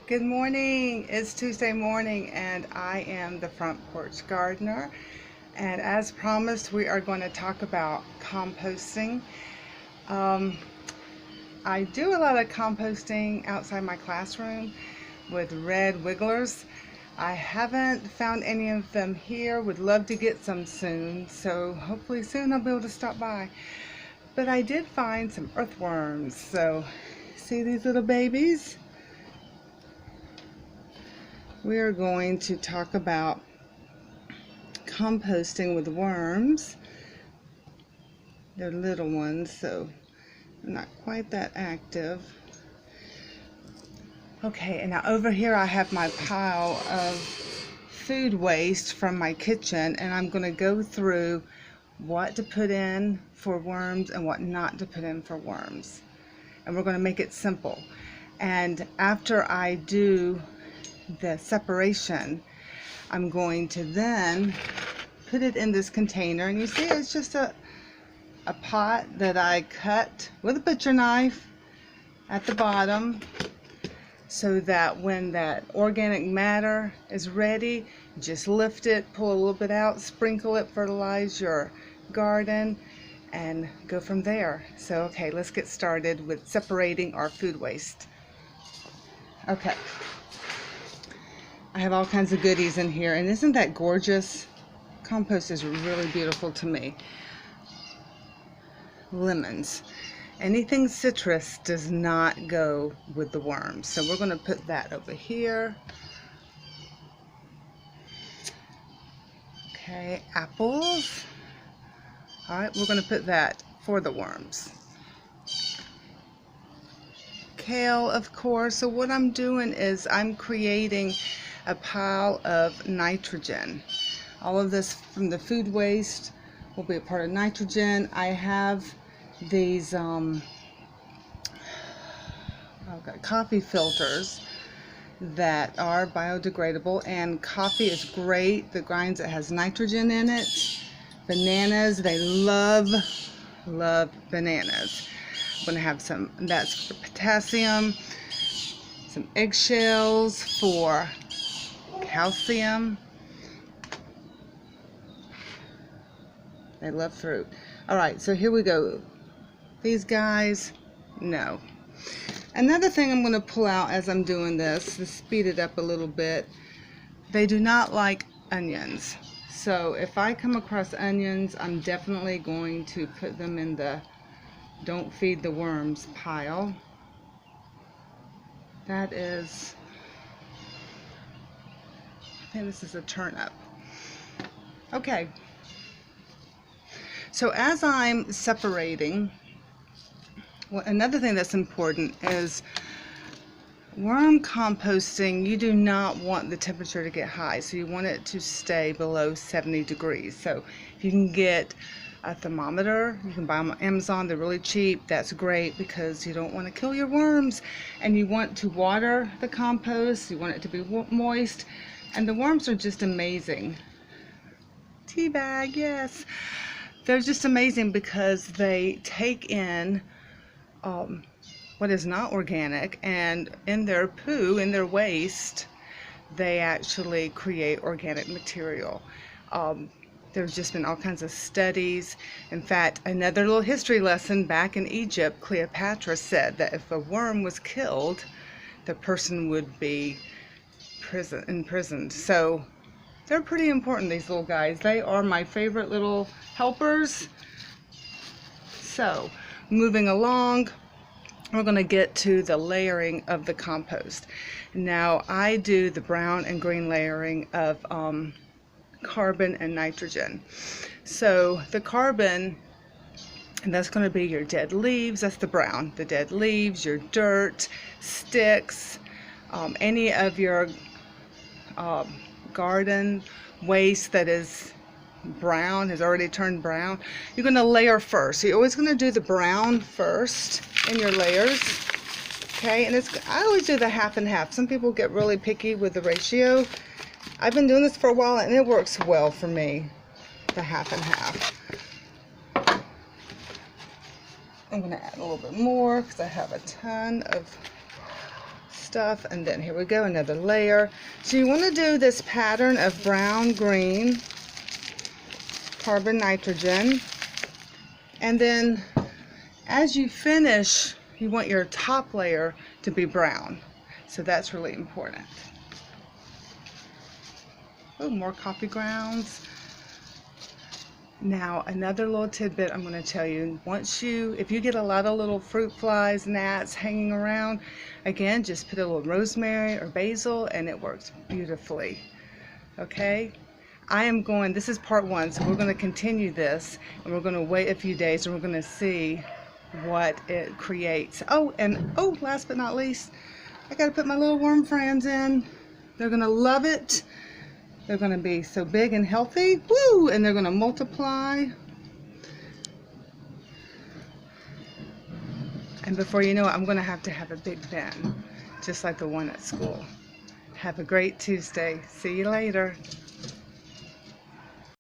Good morning. It's Tuesday morning and I am the front porch gardener. And as promised, we are going to talk about composting. Um, I do a lot of composting outside my classroom with red wigglers. I haven't found any of them here. Would love to get some soon. So hopefully soon I'll be able to stop by. But I did find some earthworms. So see these little babies? We are going to talk about composting with worms. They're little ones, so not quite that active. Okay, and now over here I have my pile of food waste from my kitchen, and I'm going to go through what to put in for worms and what not to put in for worms. And we're going to make it simple. And after I do the separation, I'm going to then put it in this container, and you see it's just a pot that I cut with a butcher knife at the bottom, so that when that organic matter is ready, just lift it, pull a little bit out, sprinkle it, fertilize your garden, and go from there. So okay, let's get started with separating our food waste. Okay, I have all kinds of goodies in here, and isn't that gorgeous? Compost is really beautiful to me. Lemons. Anything citrus does not go with the worms, so we're going to put that over here. Okay, apples. All right, we're going to put that for the worms. Kale, of course. So what I'm doing is I'm creating a pile of nitrogen. All of this from the food waste will be a part of nitrogen. I have these coffee filters that are biodegradable, and coffee is great. The grinds, it has nitrogen in it. Bananas, they love bananas. I'm going to have some, that's for potassium, some eggshells for calcium. They love fruit. All right, so here we go. These guys, no. Another thing I'm going to pull out as I'm doing this to speed it up a little bit, they do not like onions. So if I come across onions, I'm definitely going to put them in the don't feed the worms pile. That is, I think this is a turnip. Okay. So as I'm separating, well, another thing that's important is worm composting. You do not want the temperature to get high, so you want it to stay below 70 degrees. So if you can get a thermometer, you can buy them on Amazon. They're really cheap. That's great because you don't want to kill your worms, and you want to water the compost. You want it to be moist, and the worms are just amazing. Tea bag, yes. They're just amazing because they take in what is not organic, and in their poo, in their waste, they actually create organic material. There's just been all kinds of studies. In fact, another little history lesson, back in Egypt, Cleopatra said that if a worm was killed, the person would be imprisoned. So they're pretty important, these little guys. They are my favorite little helpers. So moving along, we're going to get to the layering of the compost. Now I do the brown and green layering of carbon and nitrogen. So the carbon, and that's going to be your dead leaves. That's the brown. The dead leaves, your dirt, sticks, any of your garden waste that is brown, has already turned brown. You're going to layer first. So you're always going to do the brown first in your layers. Okay, and I always do the half and half. Some people get really picky with the ratio. I've been doing this for a while and it works well for me, the half and half. I'm going to add a little bit more because I have a ton of stuff. And then here we go, another layer. So you want to do this pattern of brown, green, carbon, nitrogen. And then as you finish, you want your top layer to be brown. So that's really important. Oh, more coffee grounds. Now, another little tidbit I'm going to tell you. If you get a lot of little fruit flies, gnats hanging around, again, just put a little rosemary or basil and it works beautifully. Okay? This is part 1, so we're going to continue this and we're going to wait a few days and we're going to see what it creates. Oh, last but not least, I got to put my little worm friends in. They're going to love it. They're going to be so big and healthy. Woo! And they're going to multiply. And before you know it, I'm going to have a big bin, just like the one at school. Have a great Tuesday. See you later.